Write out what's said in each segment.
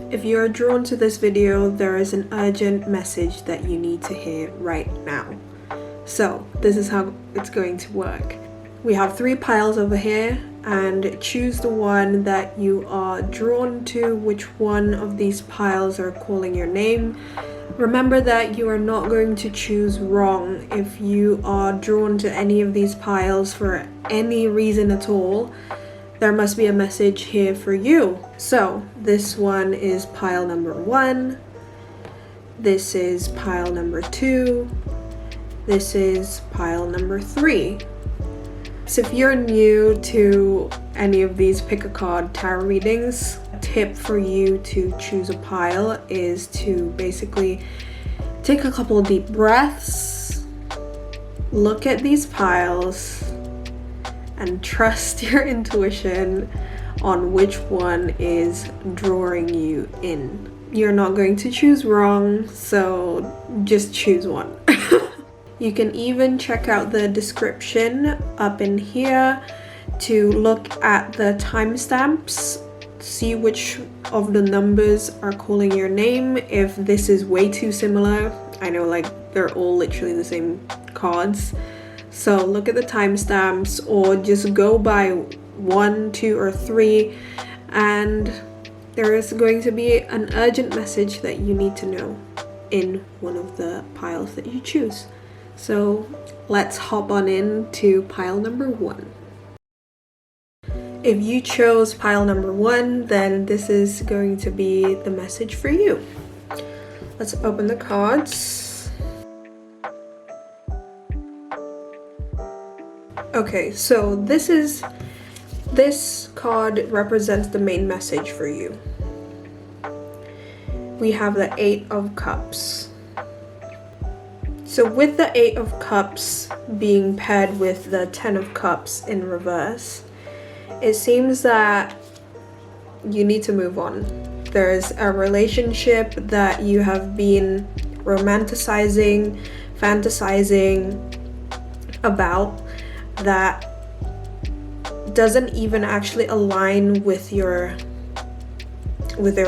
If you're drawn to this video, there is an urgent message that you need to hear right now. So this is how it's going to work. We have 3 piles over here, and choose the one that you are drawn to, which one of these piles are calling your name. Remember that you are not going to choose wrong. If you are drawn to any of these piles for any reason at all, there must be a message here for you. So this one is pile number 1. This is pile number 2. This is pile number 3. So if you're new to any of these pick a card tarot readings, a tip for you to choose a pile is to basically take a couple of deep breaths, look at these piles, and trust your intuition on which one is drawing you in. You're not going to choose wrong, so just choose one. You can even check out the description up in here to look at the timestamps, see which of the numbers are calling your name. If this is way too similar, I know, like, they're all literally the same cards. So look at the timestamps, or just go by 1, 2, or 3, and there is going to be an urgent message that you need to know in one of the piles that you choose. So let's hop on into pile number 1. If you chose pile number 1, then this is going to be the message for you. Let's open the cards. Okay, so this card represents the main message for you. We have the 8 of Cups. So with the 8 of Cups being paired with the 10 of Cups in reverse, it seems that you need to move on. There's a relationship that you have been romanticizing, fantasizing about that doesn't even actually align with your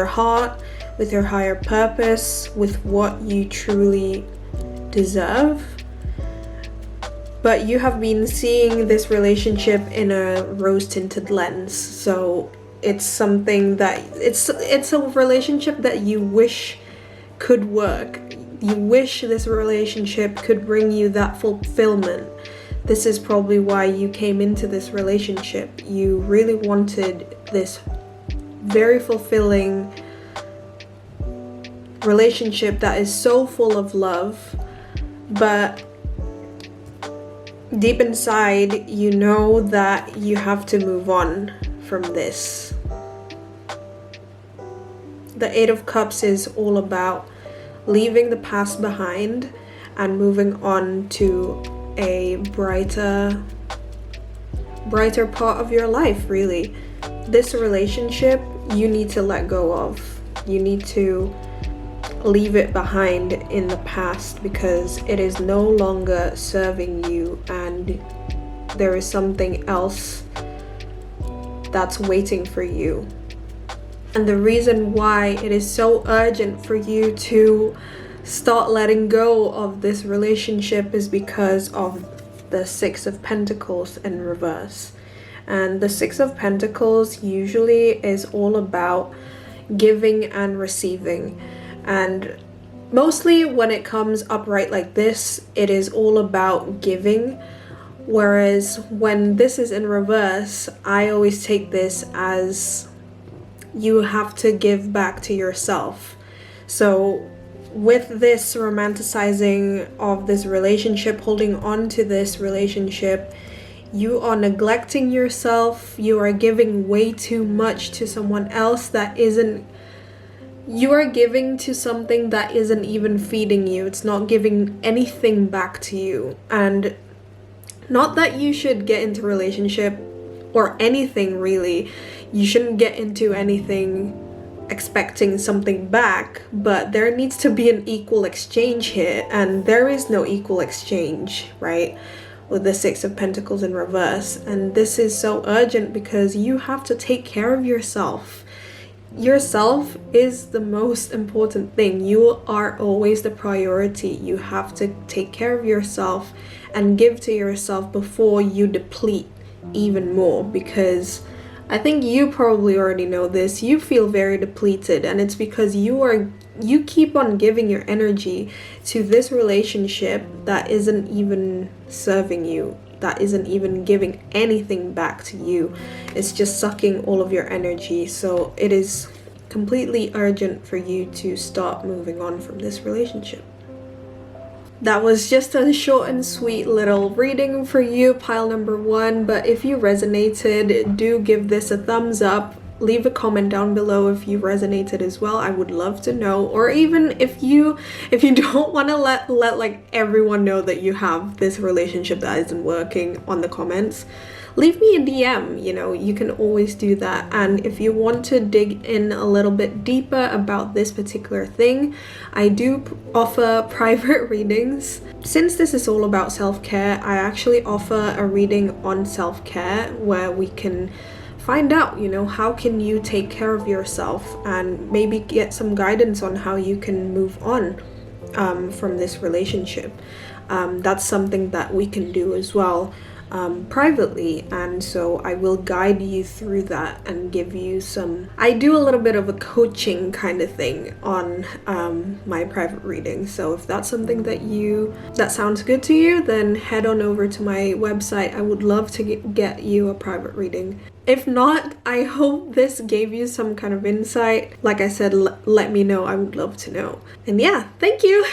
heart, with your higher purpose, with what you truly deserve. But you have been seeing this relationship in a rose-tinted lens. So it's something that it's a relationship that you wish could work. You wish this relationship could bring you that fulfillment. This is probably why you came into this relationship. You really wanted this very fulfilling relationship that is so full of love, but deep inside you know that you have to move on from this. The 8 of Cups is all about leaving the past behind and moving on to a brighter part of your life, really. This relationship you need to let go of. You need to leave it behind in the past because it is no longer serving you, and there is something else that's waiting for you. And the reason why it is so urgent for you to start letting go of this relationship is because of the 6 of Pentacles in reverse. And the 6 of Pentacles usually is all about giving and receiving. And mostly when it comes upright like this, it is all about giving. Whereas when this is in reverse, I always take this as you have to give back to yourself. So with this romanticizing of this relationship, holding on to this relationship, you are neglecting yourself. You are giving way too much to someone else that isn't. You are giving to something that isn't even feeding you. It's not giving anything back to you. And not that you should get into a relationship or anything really. You shouldn't get into anything expecting something back, but there needs to be an equal exchange here, and there is no equal exchange, right? With the 6 of Pentacles in reverse. And this is so urgent because you have to take care of yourself. yourself is the most important thing. You are always the priority. You have to take care of yourself and give to yourself before you deplete even more, because I think you probably already know this. You feel very depleted, and it's because you keep on giving your energy to this relationship that isn't even serving you, that isn't even giving anything back to you. It's just sucking all of your energy. So it is completely urgent for you to start moving on from this relationship. That was just a short and sweet little reading for you, pile number 1. But if you resonated, do give this a thumbs up. Leave a comment down below if you resonated as well. I would love to know. Or even if you don't want to let like everyone know that you have this relationship that isn't working on the comments, leave me a DM. You know, you can always do that. And if you want to dig in a little bit deeper about this particular thing, I do offer private readings. Since this is all about self-care, I actually offer a reading on self-care where we can find out, you know, how can you take care of yourself and maybe get some guidance on how you can move on from this relationship. That's something that we can do as well privately, and so I will guide you through that and give you some, I do a little bit of a coaching kind of thing on my private reading. So if that's something that sounds good to you, then head on over to my website. I would love to get you a private reading. If not, I hope this gave you some kind of insight. Like I said, let me know. I would love to know. And yeah, thank you.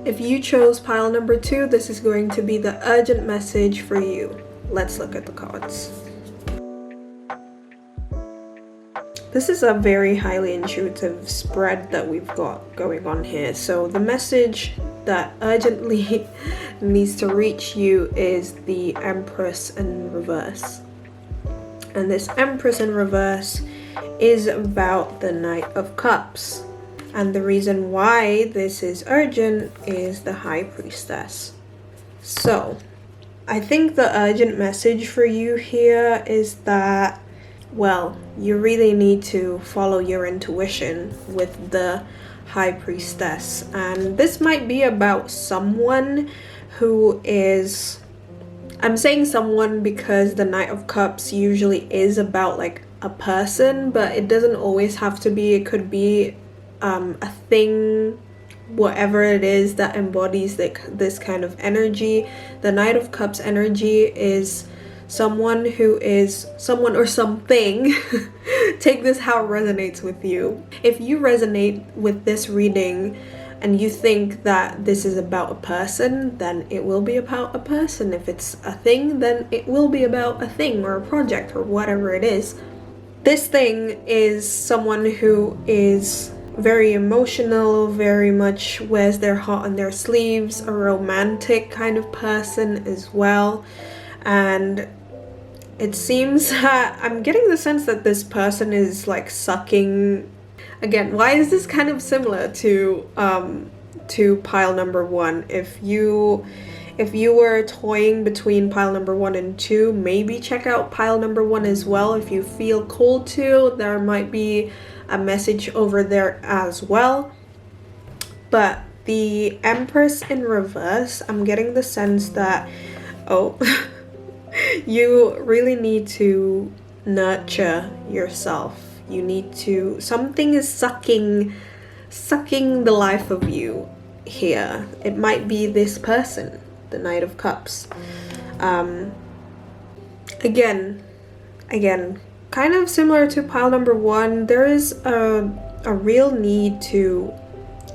If you chose pile number 2, this is going to be the urgent message for you. Let's look at the cards. This is a very highly intuitive spread that we've got going on here. So the message that urgently needs to reach you is the Empress in reverse. And this Empress in reverse is about the Knight of Cups. And the reason why this is urgent is the High Priestess. So I think the urgent message for you here is that, well, you really need to follow your intuition with the High Priestess. And this might be about someone who is, I'm saying someone because the Knight of Cups usually is about like a person, but it doesn't always have to be. It could be a thing, whatever it is that embodies this kind of energy. The Knight of Cups energy is someone who is someone or something. Take this how it resonates with you. If you resonate with this reading and you think that this is about a person, then it will be about a person. If it's a thing, then it will be about a thing or a project or whatever it is. This thing is someone who is very emotional, very much wears their heart on their sleeves, a romantic kind of person as well. And it seems that I'm getting the sense that this person is like sucking. Again, why is this kind of similar to pile number 1? If you were toying between pile number 1 and 2, maybe check out pile number 1 as well. If you feel called to, there might be a message over there as well. But the Empress in reverse, I'm getting the sense that, oh, you really need to nurture yourself. You need to, something is sucking the life of you here. It might be this person, the Knight of Cups. Again, kind of similar to pile number 1, there is a real need to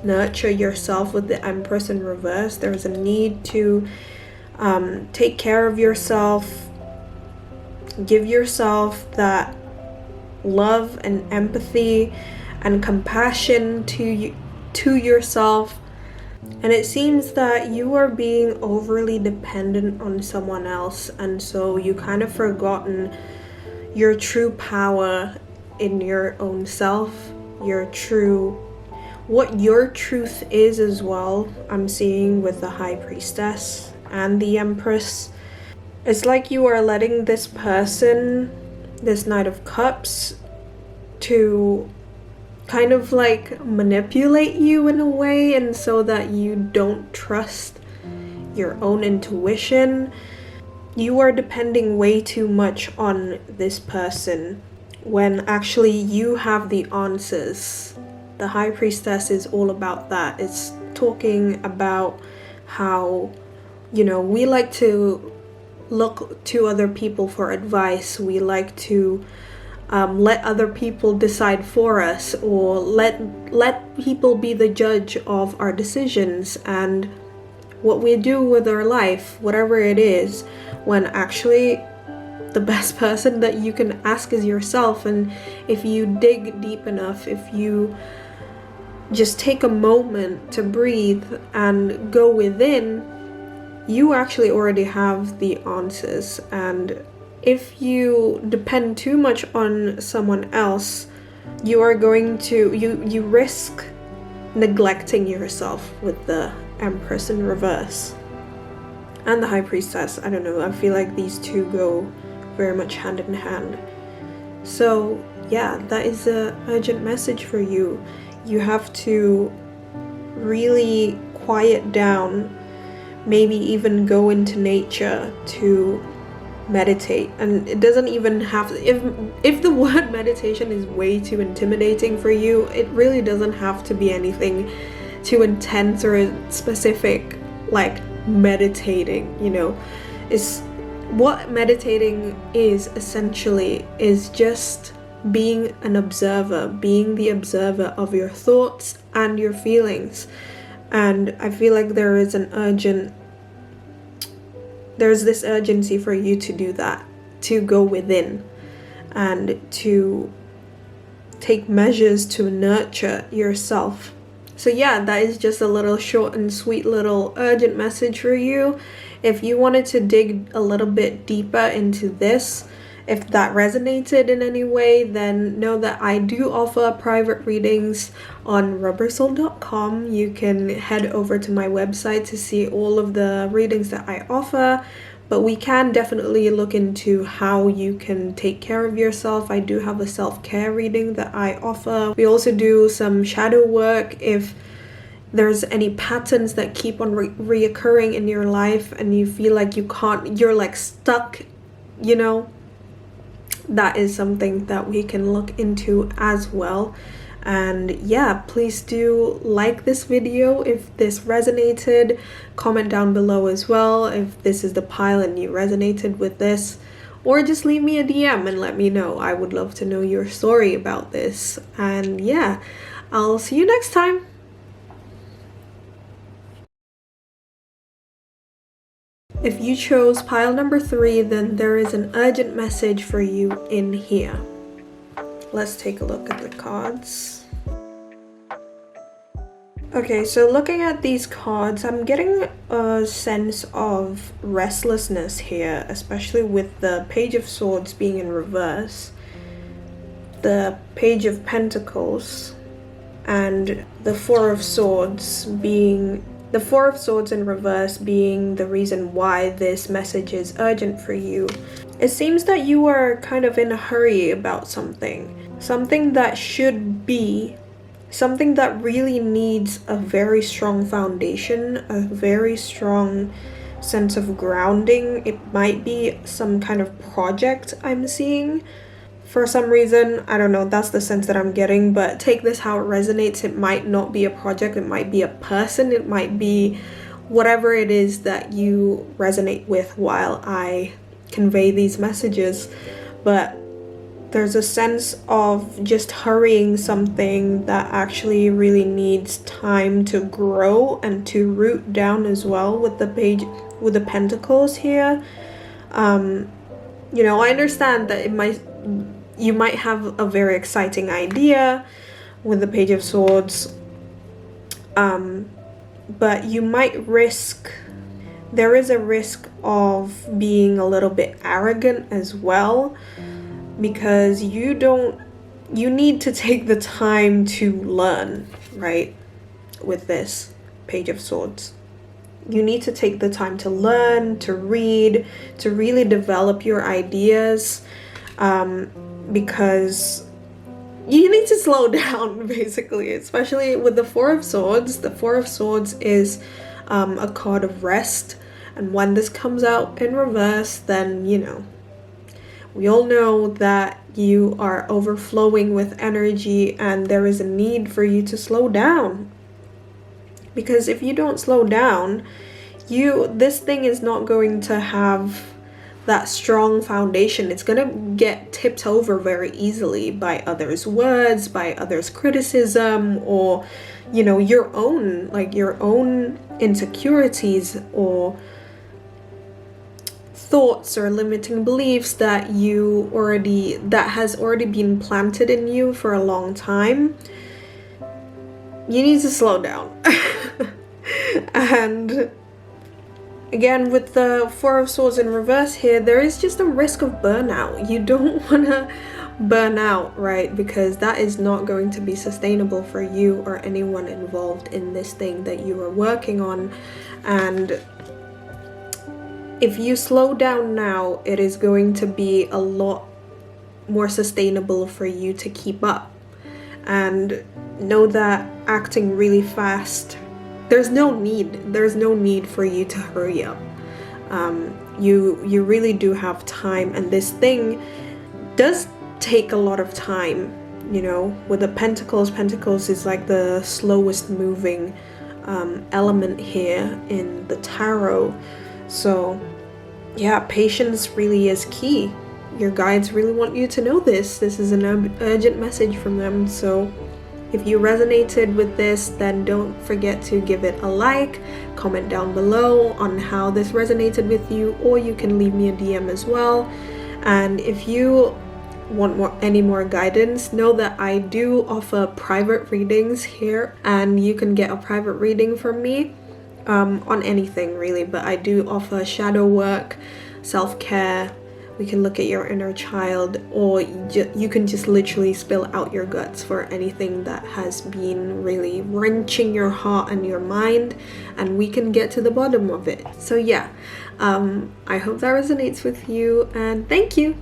nurture yourself with the Empress in reverse. There's a need to take care of yourself, give yourself that love and empathy and compassion to yourself. And it seems that you are being overly dependent on someone else, and so you kind of forgotten your true power in your own self, what your truth is as well. I'm seeing with the High Priestess and the Empress. It's like you are letting this person, this Knight of Cups, to kind of like manipulate you in a way, and so that you don't trust your own intuition. You are depending way too much on this person when actually you have the answers. The High Priestess is all about that. It's talking about how, you know, we like to look to other people for advice. We like to let other people decide for us, or let people be the judge of our decisions and what we do with our life, whatever it is, when actually the best person that you can ask is yourself. And if you dig deep enough, if you just take a moment to breathe and go within, you actually already have the answers. And if you depend too much on someone else, you are going to you risk neglecting yourself with the Empress in reverse and the High Priestess. I don't know, I feel like these two go very much hand in hand. So yeah, that is a urgent message for you. You have to really quiet down, maybe even go into nature to meditate. And it doesn't even have to, if the word meditation is way too intimidating for you, it really doesn't have to be anything too intense or specific, like meditating, you know. Is what meditating is essentially is just being an observer, being the observer of your thoughts and your feelings. And I feel like there's this urgency for you to do that, to go within and to take measures to nurture yourself. So yeah, that is just a little short and sweet little urgent message for you. If you wanted to dig a little bit deeper into this, if that resonated in any way, then know that I do offer private readings on rubbersoul.com. You can head over to my website to see all of the readings that I offer. But we can definitely look into how you can take care of yourself. I do have a self-care reading that I offer. We also do some shadow work if there's any patterns that keep on reoccurring in your life and you feel like you're like stuck, you know. That is something that we can look into as well. And yeah, please do like this video if this resonated. Comment down below as well if this is the pile and you resonated with this, or just leave me a DM and let me know. I would love to know your story about this. And yeah, I'll see you next time. If you chose pile number 3, then there is an urgent message for you in here. Let's take a look at the cards. Okay, so looking at these cards, I'm getting a sense of restlessness here, especially with the Page of Swords being in reverse, the Page of Pentacles, and the Four of Swords in reverse being the reason why this message is urgent for you. It seems that you are kind of in a hurry about something that should be something that really needs a very strong foundation, a very strong sense of grounding. It might be some kind of project I'm seeing. For some reason, I don't know, that's the sense that I'm getting, but take this how it resonates. It might not be a project, it might be a person, it might be whatever it is that you resonate with while I convey these messages. But there's a sense of just hurrying something that actually really needs time to grow and to root down as well with the Pentacles here. You know, I understand that you might have a very exciting idea with the Page of Swords, but you might there is a risk of being a little bit arrogant as well, because you need to take the time to learn, right, with this Page of Swords. You need to take the time to learn, to read, to really develop your ideas, because you need to slow down, basically, especially with the Four of Swords. The Four of Swords is a card of rest, and when this comes out in reverse, then, you know, we all know that you are overflowing with energy and there is a need for you to slow down. Because if you don't slow down, this thing is not going to have that strong foundation. It's gonna get tipped over very easily by others' words, by others' criticism, or, you know, your own insecurities or thoughts or limiting beliefs that has already been planted in you for a long time. You need to slow down. And again, with the Four of Swords in reverse here, there is just a risk of burnout. You don't want to burn out, right? Because that is not going to be sustainable for you or anyone involved in this thing that you are working on. And if you slow down now, it is going to be a lot more sustainable for you to keep up. And know that acting really fast, there's no need for you to hurry up. You really do have time, and this thing does take a lot of time, you know. With the Pentacles is like the slowest moving element here in the tarot. So yeah, patience really is key. Your guides really want you to know this. This is an urgent message from them. So if you resonated with this, then don't forget to give it a like, comment down below on how this resonated with you, or you can leave me a DM as well. And if you want any more guidance, know that I do offer private readings here, and you can get a private reading from me on anything really, but I do offer shadow work, self-care. We can look at your inner child, or you can just literally spill out your guts for anything that has been really wrenching your heart and your mind, and we can get to the bottom of it. So yeah, I hope that resonates with you, and thank you.